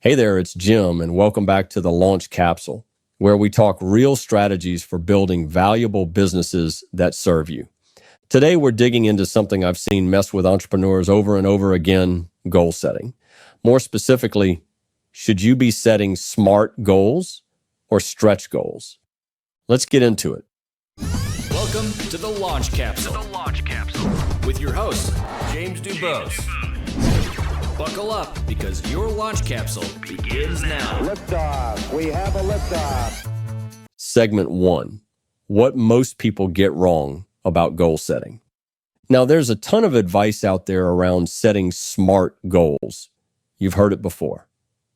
Hey there, it's Jim, and welcome back to the Launch Capsule, where we talk real strategies for building valuable businesses that serve you. Today, we're digging into something I've seen mess with entrepreneurs over and over again, goal setting. More specifically, should you be setting SMART goals or stretch goals? Let's get into it. Welcome to the Launch Capsule. With your host, James DuBos. Buckle up because your launch capsule begins now. Liftoff. We have a liftoff. Segment 1. What most people get wrong about goal setting. Now, there's a ton of advice out there around setting SMART goals. You've heard it before.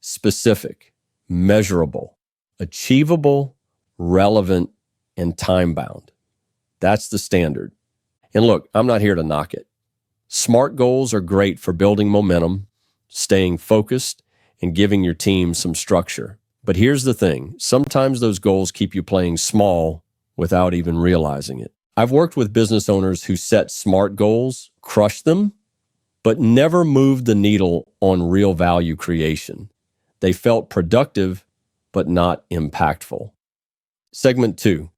Specific, measurable, achievable, relevant, and time-bound. That's the standard. And look, I'm not here to knock it. SMART goals are great for building momentum, staying focused, and giving your team some structure. But here's the thing. Sometimes those goals keep you playing small without even realizing it. I've worked with business owners who set SMART goals, crushed them, but never moved the needle on real value creation. They felt productive, but not impactful. Segment 2.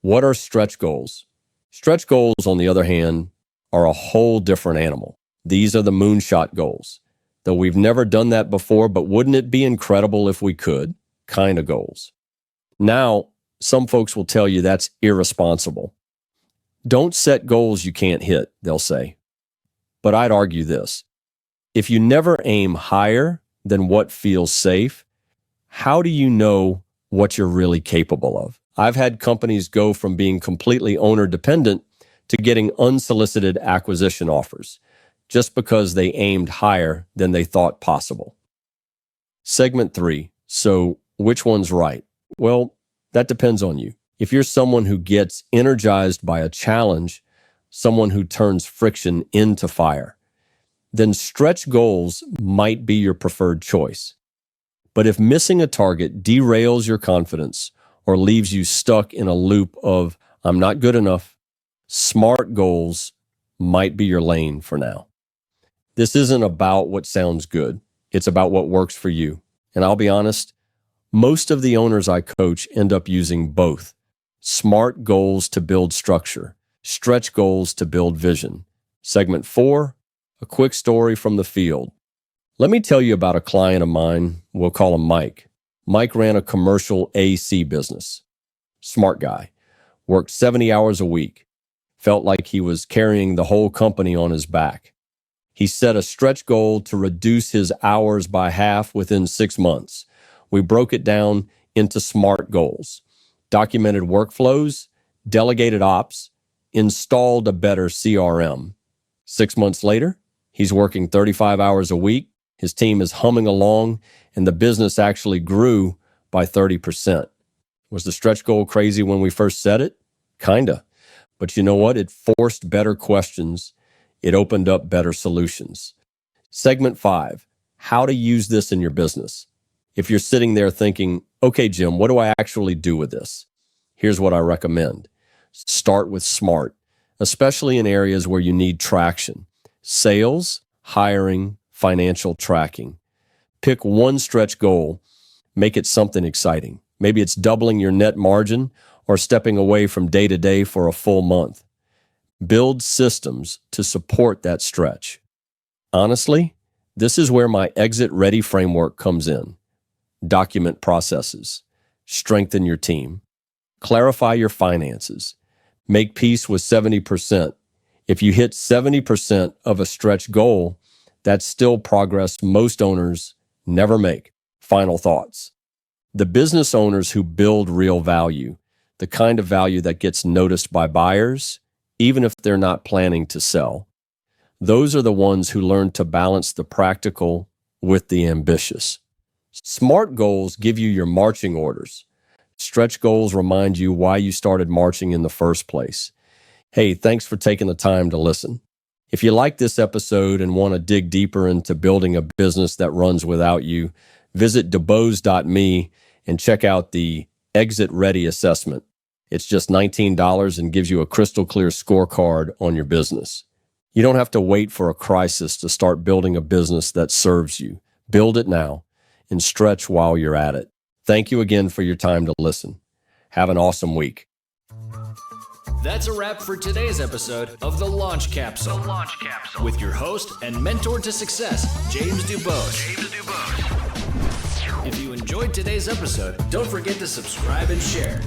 What are stretch goals? Stretch goals, on the other hand, are a whole different animal. These are the moonshot goals. Though we've never done that before, but wouldn't it be incredible if we could? Kind of goals. Now, some folks will tell you that's irresponsible. Don't set goals you can't hit, they'll say. But I'd argue this. If you never aim higher than what feels safe, how do you know what you're really capable of? I've had companies go from being completely owner-dependent to getting unsolicited acquisition offers just because they aimed higher than they thought possible. Segment 3. So, which one's right? Well, that depends on you. If you're someone who gets energized by a challenge, someone who turns friction into fire, then stretch goals might be your preferred choice. But if missing a target derails your confidence or leaves you stuck in a loop of, I'm not good enough, SMART goals might be your lane for now. This isn't about what sounds good. It's about what works for you. And I'll be honest, most of the owners I coach end up using both. SMART goals to build structure, stretch goals to build vision. Segment 4, a quick story from the field. Let me tell you about a client of mine. We'll call him Mike. Mike ran a commercial AC business. Smart guy. Worked 70 hours a week. Felt like he was carrying the whole company on his back. He set a stretch goal to reduce his hours by half within 6 months. We broke it down into SMART goals. Documented workflows, delegated ops, installed a better CRM. 6 months later, he's working 35 hours a week. His team is humming along, and the business actually grew by 30%. Was the stretch goal crazy when we first set it? Kinda. But you know what? It forced better questions. It opened up better solutions. Segment 5, how to use this in your business. If you're sitting there thinking, okay, Jim, what do I actually do with this? Here's what I recommend. Start with SMART, especially in areas where you need traction. Sales, hiring, financial tracking. Pick one stretch goal, make it something exciting. Maybe it's doubling your net margin or stepping away from day to day for a full month. Build systems to support that stretch. Honestly, this is where my exit ready framework comes in. Document processes. Strengthen your team. Clarify your finances. Make peace with 70%. If you hit 70% of a stretch goal, that's still progress most owners never make. Final thoughts. The business owners who build real value, the kind of value that gets noticed by buyers, even if they're not planning to sell, those are the ones who learn to balance the practical with the ambitious. SMART goals give you your marching orders. Stretch goals remind you why you started marching in the first place. Hey, thanks for taking the time to listen. If you like this episode and want to dig deeper into building a business that runs without you, visit DuBos.me and check out the Exit Ready Assessment. It's just $19 and gives you a crystal clear scorecard on your business. You don't have to wait for a crisis to start building a business that serves you. Build it now. and stretch while you're at it. Thank you again for your time to listen. Have an awesome week. That's a wrap for today's episode of The Launch Capsule. With your host and mentor to success, James DuBos. If you enjoyed today's episode, don't forget to subscribe and share.